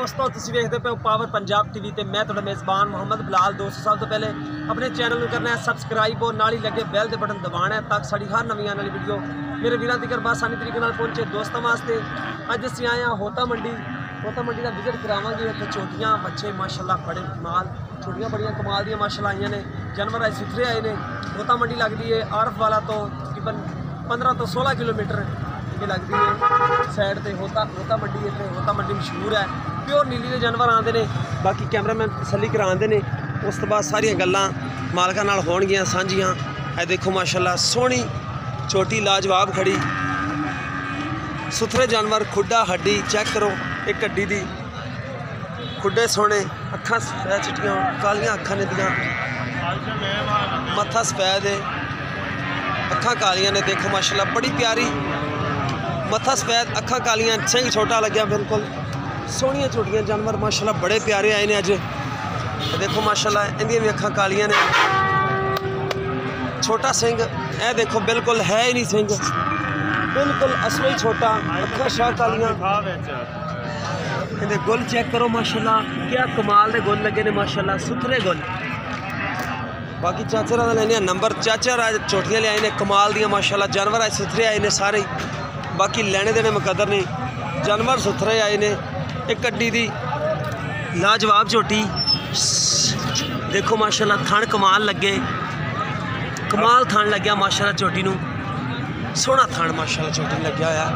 दोस्तों तुसीं वेखदे पे पावर पंजाब टीवी ते मैं तुहाडा मेज़बान मोहम्मद बिलाल। दोस्तों सब तो पहले अपने चैनल को करना है सबसक्राइब और नाल ही लगे बैल के बटन दबाना है ताकि साड़ी हर नवीं आने वाली वीडियो मेरे वीरां तक आसानी तरीके नाल पहुंचे। दोस्तों वास्ते अज असीं आए हैं होता मंडी का विजिट करावांगे। इत्थे छोटियां बच्चे माशाल्लाह बड़े कमाल, छोटियां बड़ियां कमाल दियां माशाल्लाह आईयां ने। जानवर अज सुथरे आए ने। होता मंडी लगती है आरफ वाला तो तकरीबन 15 तो 16 किलोमीटर ये लगती है साइड पर। होता मंडी इतने होता मंडी मशहूर है। प्योर नीली के जानवर आते हैं। बाकी कैमरामैन तसल्ली कराते हैं। उस तो बाद सारिया गल्लां मालकां नाल होणगियां सांझियां। ए देखो माशाल्लाह सोहनी छोटी लाजवाब खड़ी सुथरे जानवर, खुड्डा हड्डी चेक करो एक हड्डी दी, खुड्डे सोहने, अखां चिट्टियां कालियां अखां ने दियां, मत्था सफेद है, अखां कालियां ने। देखो माशाल्लाह बड़ी प्यारी मत्था सफेद अखां कालियां, सिंह छोटा लग्या बिल्कुल। सोहनियां छोटियां जानवर माशाल्लाह बड़े प्यारे आए ने अज। देखो माशाल्लाह इंदियां भी अखां कालियां ने। छोटा सिंह ए देखो बिल्कुल है ही नहीं सिंह, बिल्कुल असली छोटा, अखां शाह कालियां। इहदे गुल चेक करो माशाल्लाह क्या कमाल दे गुल लगे ने माशाल्लाह, सुथरे गुल। बाकी चाचा का लेने नंबर, चाचा आज छोटियां ले आए ने कमाल दियां माशाल्लाह। जानवर आज सुथरे आए ने सारे, बाकी लेने देने मुकद्दर नहीं, जानवर सुथरे आए ने। एक कड्डी दी लाजवाब झोटी देखो माशाल्लाह, थन कमाल लगे, कमाल थन लग्या माशाल्लाह झोटी नूं, सोहना थन माशाल्लाह झोटी लग्या होया।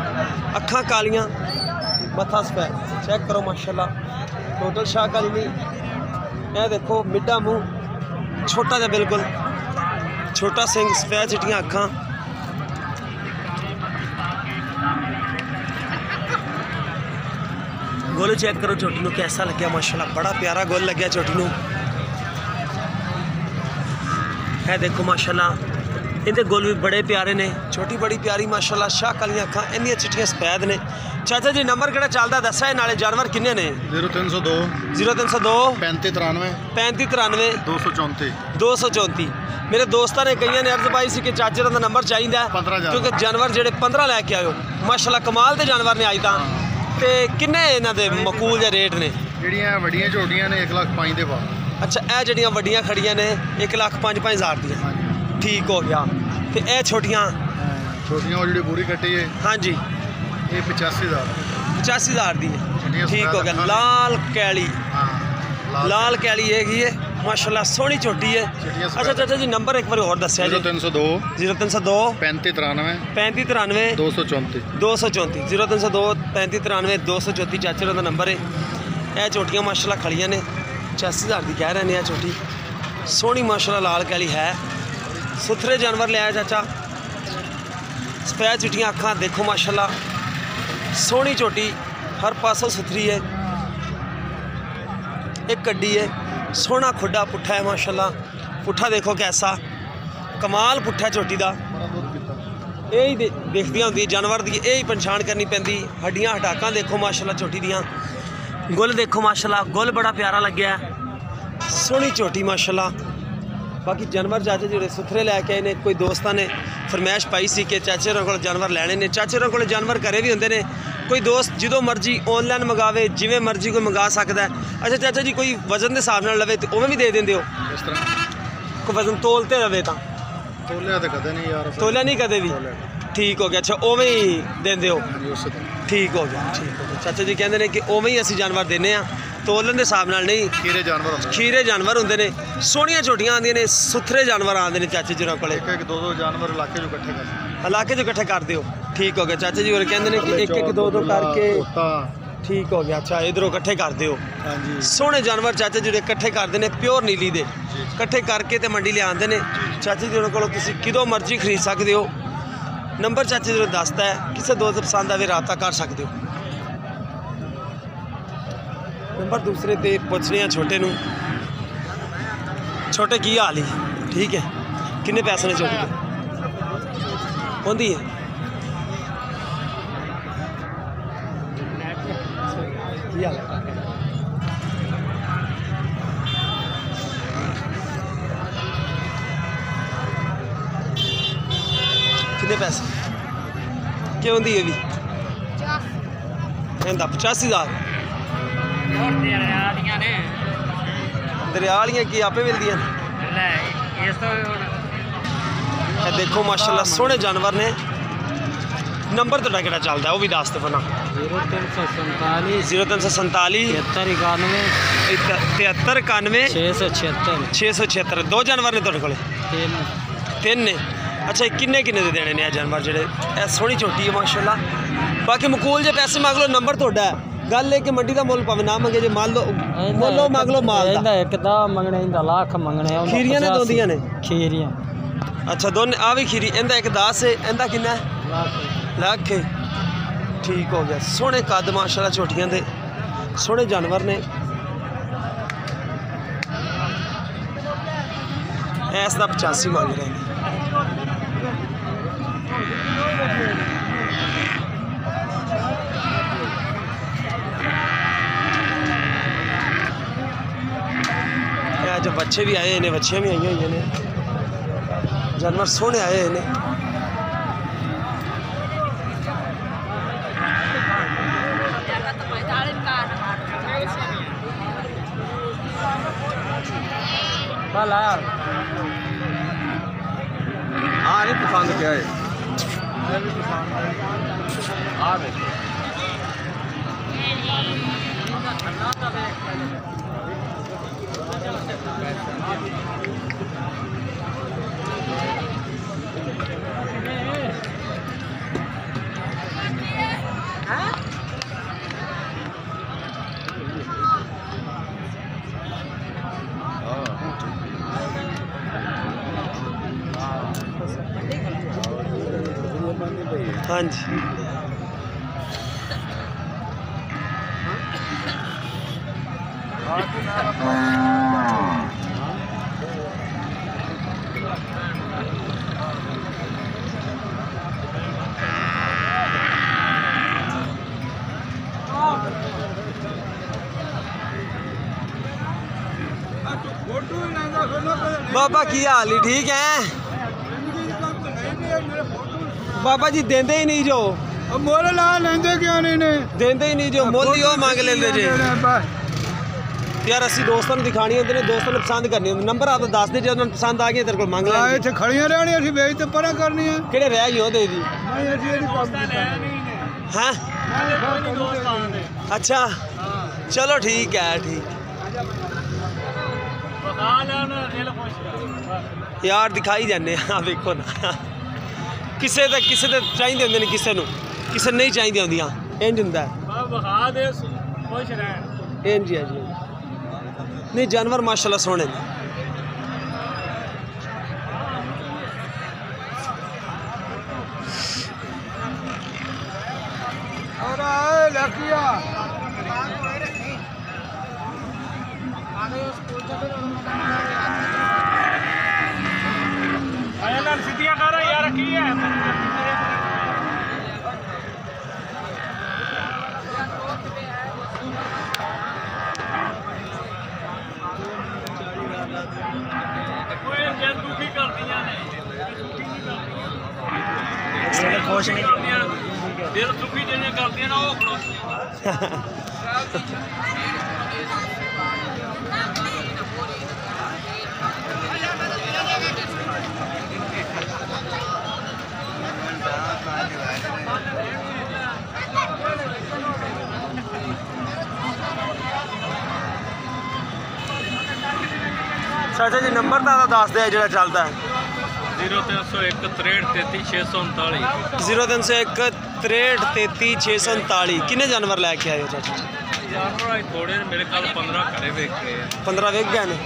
अखां कालियां मत्था सफेद चेक करो माशाल्लाह, टोटल शाह काली नहीं। यह देखो मिड्डा मूँह छोटा जा बिल्कुल, छोटा सिंह सफेद चिट्टियां अखां। गोल चेक करो छोटी नूं कैसा लग्या माशाल्लाह, बड़ा प्यारा गोल लग्या छोटी नूं। है देखो माशाल्लाह इनके गोल भी बड़े प्यारे ने, छोटी बड़ी प्यारी माशाल्लाह, शाह कालियां अखां, इन्नियां चिट्टियां सफेद ने। चाचा जी नंबर किहड़ा चलदा दस्सा है, नाले जानवर किन्ने ने? 0302 3593 3593 234। मेरे दोस्तों ने कई ने अर्ज पाई सी कि चाचे का नंबर चाहिए, क्योंकि जानवर जेडे 15 लैके आयो माशाल्लाह कमाल के जानवर ने आज तक। तो किन्ने इन्हां दे मकूल जे रेट ने? ਜਿਹੜੀਆਂ ਵੱਡੀਆਂ ਝੋਟੀਆਂ ਨੇ 1,05,000 ਦੇ ਭਾਅ। अच्छा ਇਹ ਜਿਹੜੀਆਂ ਵੱਡੀਆਂ ਖੜੀਆਂ ਨੇ 1,05,000 ਦੀਆਂ। ठीक हो गया। तो यह छोटियां छोटियां और जी पूरी कट्टी है हाँ जी ये 85,000 85,000 दी है। ठीक हो गया। लाल कैली, लाल कैली हैगी है माशाल्लाह, सोहनी छोटी है। अच्छा चाचा जी नंबर एक बार और दस्या जी। 0302 3593 3593 234 234 0302 3593 234 चाचे का नंबर है। यह छोटियां माशाल्लाह खड़ियां ने 85,000 की कह रहे हैं। छोटी सोहनी माशाल्लाह लाल कैली है, सुथरे जानवर ले आया चाचा। सफेद चिट्टियां अखां देखो माशाल्लाह, सोहनी झोटी हर पासों सुथरी है। एक कड्डी है, सोहना खुड्डा पुट्ठा है माशाल्लाह, पुट्ठा देखो कैसा कमाल पुट्ठा झोटी का। यही देखदियां होंदी जानवर की यही पहचान करनी पैंदी। हड्डियां हटाकां देखो माशाल्लाह झोटी दियां। गुल देखो माशाल्लाह, गुल बड़ा प्यारा लग्या, सोहनी झोटी माशाल्लाह। बाकी जानवर चाचे जोड़े सुथरे लैके आए ने। कोई दोस्तों ने फरमाइश पाई सी कि चाचे होरां कोल जानवर लैने ने। चाचे होरां कोल जानवर घरे भी होंदे ने। कोई दोस्त जो मर्जी ऑनलाइन मंगावे, जिवें मर्जी कोई मंगा सकता है। अच्छा चाचा जी कोई वजन के हिसाब नाल लवे तो उवें भी दे देंदे हो? इस तरह कोई वजन तोलते रवे तो? तोलिया तो कदे नहीं यार, तोलिया नहीं कदे भी। ठीक हो गया। अच्छा उवें ही देंदे हो? ठीक हो गया, ठीक हो गया। चाचा जी कहते हैं कि उवें ही असीं जानवर देने आ, तोलन के हिसाब नाल नहीं। खीरे जानवर होंदे, खीरे जानवर होंदे ने, सोहनियां झोटियां आंदियां ने, सुथरे जानवर आंदे ने चाचे जी होरां कोले। एक दो जानवर इलाके जो इकट्ठे कर इलाके जो इकट्ठे कर दिओ। ठीक हो गया। चाचा जी होर कहते हैं कि एक दो करके। ठीक हो गया। अच्छा इधरों इकट्ठे कर दिओ। सोहने जानवर चाचा जी इकट्ठे करते हैं, प्योर नीली दे इकट्ठे करके तो मंडी ले आते हैं। चाचा जी होरां कोलों तुसीं किदों मर्जी खरीद सकते हो। नंबर चाचे जी दसदा है, किसी दोस्त पसंद आवे राबता कर सकते हो। नंबर दूसरे पे पुछने हैं छोटे नूं, छोटे की हाल ही ठीक है, किन्ने पैसे ने छोटे होंदी है? की हाल है? किन्ने पैसे क्या होंदी है भी? 85,000 दरिया वालियां की आपे मिलदियां देखो माशाल्लाह सोहने जानवर ने। नंबर तो किहड़ा चलदा वो भी दस दो ना। 0347 73 91 676 दो जानवर ने तुहाडे कोले? तीन ने। अच्छा किन्ने किन्ने दे देने ने आ जानवर जेह्ड़े? सोहनी झोटी है माशाल्लाह। बाकी मकूल जे पैसे मंग लो नंबर थोड़ा है। गल है कि मंडी का मुल भावें ना मंगे जे मान लो मोलो मंग लो माल दा। एक दा मंगने इंदा लाख मंगने खीरियां ने दोंदियां ने? खीरियां। अच्छा दोनों आ भी खीरी। इंदा एक 10 है, इंदा किन्ना है? लाख है। ठीक हो गया। सोहने कद माशाल्लाह झोटियां दे सोहने जानवर ने। ऐस दा 85 मंग रहे हैं। जो बच्चे भी आए ने बच्चियां भी आई हुई ने। जानवर सोहने आए ने। हाँ नहीं पसंद क्या है? हाँ जी बाबा की हाल ही ठीक है? बाबा जी देंदे ही नहीं जो मोल ला लेंदे क्यों नहीं ने? देंदे ही नहीं जो मोल ही मांग लेंदे जी। यार असि दोस्तों ने दिखानी होंदी ने दोस्तों ने पसंद करनी होंदी। नंबर आप दस दे जो पसंद आ गए तेरे को मांग लेंगे। इत्थे खड़ियां रहनी असि बेच ते परा करनी है। किहड़े रह गए दे दी? नहीं असि एदी हैं? अच्छा चलो ठीक है ठीक। यार दिखाई जाने देखो ना किसे ते चाहिए होंगे ने किसे नहीं चाहिए होंदियां इंज हुंदा है। इंज है जी। नहीं जानवर माशाल्लाह सोहने ने। खुश नहीं दिल दुखी जिन्हें करती ना वो चाचा जी नंबर तो दस दे जो चलता है? 0301 63 639 0301 63 639। किन्ने जानवर लैके आए हो चाचा? जानवर थोड़े मेरे ख्याल 15 घरे वेख गए। 15 वेख गए ने?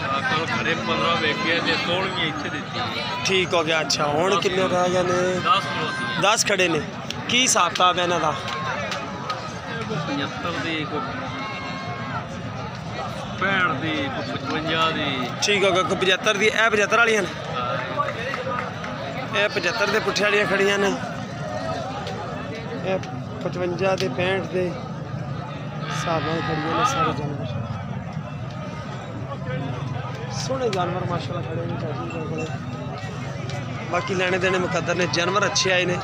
घरे 15 वेख गए ते 16 इत्थे दित्ती। ठीक हो गया। अच्छा हुण किन्ने रह गए ने? 10 खड़े ने। की हिसाब किताब है इन्हां दा? 75 दी 65 दी 55 दी। ठीक हो गया। 75 दी। ए 75 वालियां ने? ये 75 के पुट्ठे वाली खड़ियां ने। 55 के 65 के हिसाब नाल खड़ियां ने सारे जानवर। सोहने जानवर माशाल्लाह खड़े ने चाची दे कोले। बाकी लेने देने मुकद्दर ने। जानवर अच्छे आए ने।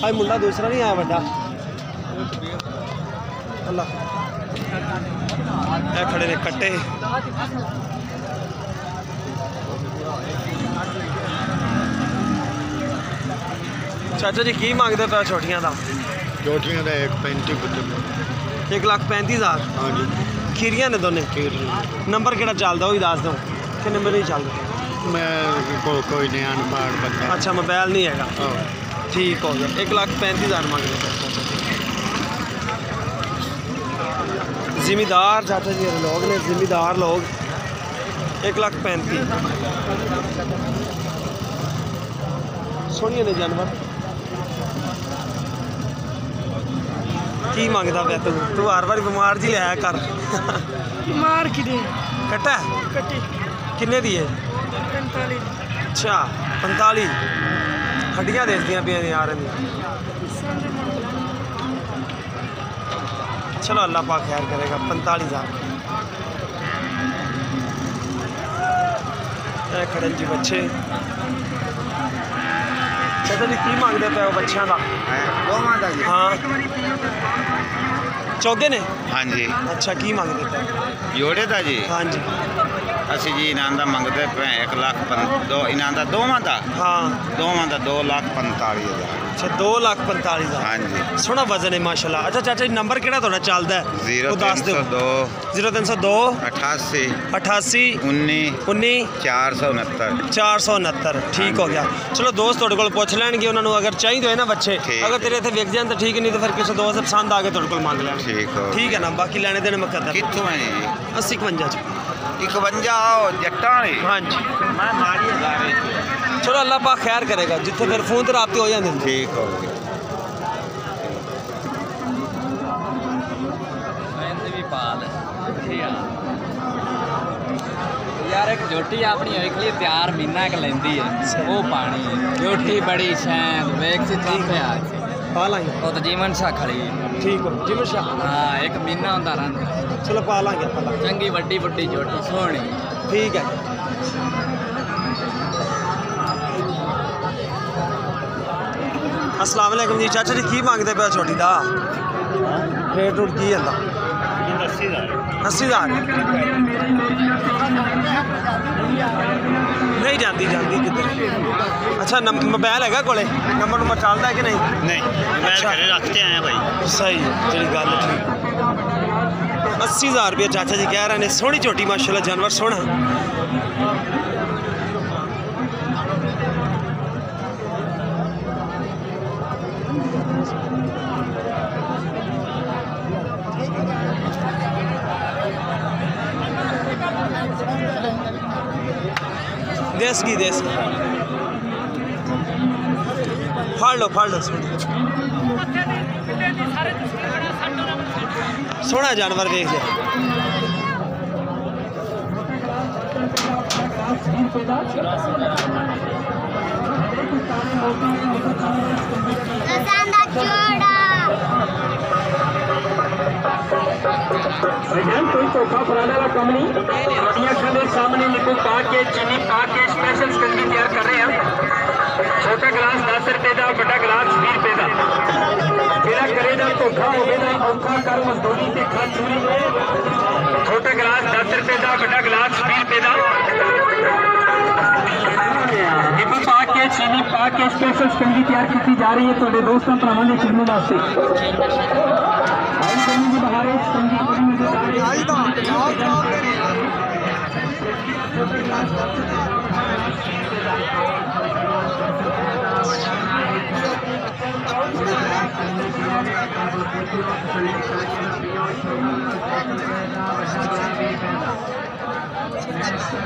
आज मुंडा दूसरा नहीं आया बड़ा अल्लाह ए खड़े ने कट्टे चाचा जी की मांगते पे छोटियां का छोटियां का 1,35,000 हाँ जी खीरियां ने दोने नंबर केड़ा चलदा वही दस दो कि नंबर नहीं चलदा मैं कोई नहीं अनपढ़ बंदा अच्छा मोबाइल नहीं हैगा ठीक हो गया 1,35,000 मांग रहे जिमीदार चाचा जी लोग ने जिमीदार लोग 1,35,000 सोनिया ने जानवर की मंगता पे तू हर बार बीमार जी लिया कर मार कि कट्टा कट्टी किन्ने दी है 45 अच्छा 45 हड्डियां देखदियां पियां यार चलो अल्लाह पाक खैर करेगा 45,000 खड़े जी बच्चे चाचा जी की मांगते पे बच्चों का हाँ चौगे ने हाँ जी अच्छा की मांगते पे जोड़े का जी हाँ जी ਅਸੀਂ ਜੀ ਇਨਾਮ ਦਾ ਮੰਗਦੇ ਪਏ 1 ਲੱਖ ਦੋ ਇਨਾਮ ਦਾ ਦੋਵਾਂ ਦਾ हाँ 2,45,000 अच्छा 2,45,000 ਹਾਂਜੀ सोहना वजन है माशाल्लाह अच्छा चाचा जी नंबर केड़ा थोड़ा चलदा है वो दस दिओ 0302 0302 88 88 19 19 469 469 ठीक हो गया चलो दोस्त थोड़े को पुछ लैणगे उन्होंने अगर चाहिए होए ना बच्चे ठीक अगर तेरे इत्थे विक जान तो ठीक नहीं तो फिर किसी दोस्त पसंद आ गए थोड़े को मांग लैण ठीक हो ठीक है ना बाकी लेने देने मुकद्दर ਕਿੱਥੋਂ ਹੈ ਜੀ 80 51 च 51 ਜੱਟਾਂ ਨੇ हाँ जी ਮੈਂ ਮਾੜੀ ਹਜ਼ਾਰੇ चलो अल्लाह पाक खैर करेगा जिथे फिर फोन ते राब्ते हो जांदे ने ਠੀਕ ਹੋ ਗਿਆ यार एक जोटी अपनी होई तैयार महीना एक लेंदी है वो पानी है जोटी बड़ी शैन वेख सी पे आज पा लांगे वो तो जीवन शाह खड़ी है ठीक हो जिमर शाह हाँ एक महीना होंदा रंग चलो पा लांगे पा लांगे चंगी वड्डी वड्डी जोटी सोहनी ठीक है अस्सलाम वालेकुम जी चाचा जी की मांगते पे छोटी दा रेट रूट की जंदा 80,000 नहीं जाती जाती किधर अच्छा मोबाइल है कोले नंबर नंबर चलता है कि नहीं ਨਹੀਂ ਮੈਂ ਘਰੇ ਰੱਖ ਕੇ ਆਇਆ ਭਾਈ सही जी गल ठीक 80,000 रुपये चाचा जी कह रहे हैं सोहनी झोटी माशाल्लाह जानवर सोहना देश की फाड़ लो सोहना जानवर देख लिया कोई धोखा फैलाने वाला कम नहीं आंखों के सामने नींबू पा के चीनी पा के स्पेशल स्कंजी तैयार कर रहे हैं छोटा गिलास 10 रुपए का बड़ा गिलास 20 रुपए का जेड़ा करेगा धोखा होगा औखा कर मजदूरी से खा चूरी छोटा गिलास 10 रुपए का बड़ा गिलास 20 रुपए का नींबू पा के चीनी पा के स्पेशल स्कंजी तैयार की जा रही है थोड़े दोस्तों भरावां दे खिदमत वास्ते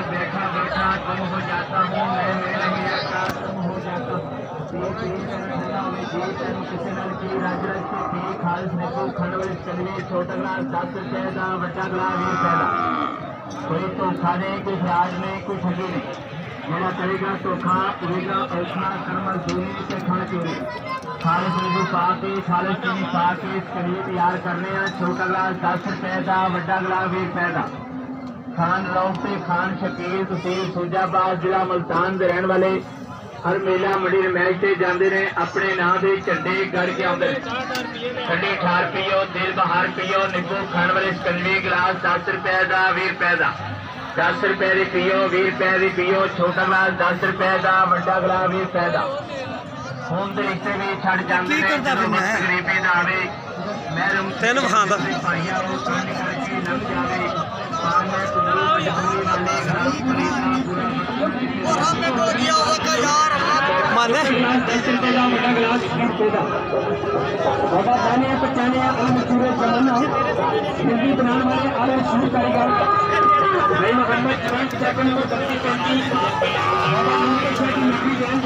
बैठा बैठा गुम हो जाता हूँ छोटा गिलास 10 रुपए का बड़ा गिलास 20 रुपए का कोई धोखा नहीं कोई ब्याज नहीं कोई ठगी नहीं मेरा करेगा धोखा पूरेगा औसना कर मजदूरी से खा चोरी खालिश नींबू पा के खालिश चीनी पा के करीब तैयार करने हैं छोटा गिलास 10 रुपए का बड़ा गिलास 20 रुपए का खान लौटे खान शकील तहसील सूजाबाद जिला मुल्तान के रहने वाले हर मेला मंडी मैच से जाते ने अपने नाम के झंडे गढ़ के आते ठंडी ठार पीओ दिल बहार पीओ नींबू खाने वाले सकंजी गिलास 10 रुपए का 20 रुपए का 10 रुपए की पीओ 20 रुपए की पीओ छोटा गिलास 10 रुपए का बड़ा गिलास 20 रुपए का होम के रिश्ते भी छड़ जाते गरीबी का आवे तेन विखांदा माने 10 रुपए का बड़ा गिलास 20 रुपए का बाबा जाने पहचाने मशहूर जमाना हिंदी बनाने वाले आले शुरू कारीगर भाई मोहम्मद जवान चक्कर नंबर 32 बाबा उनके साथ मिट्टी दें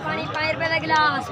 पानी 5 रुपए का गिलास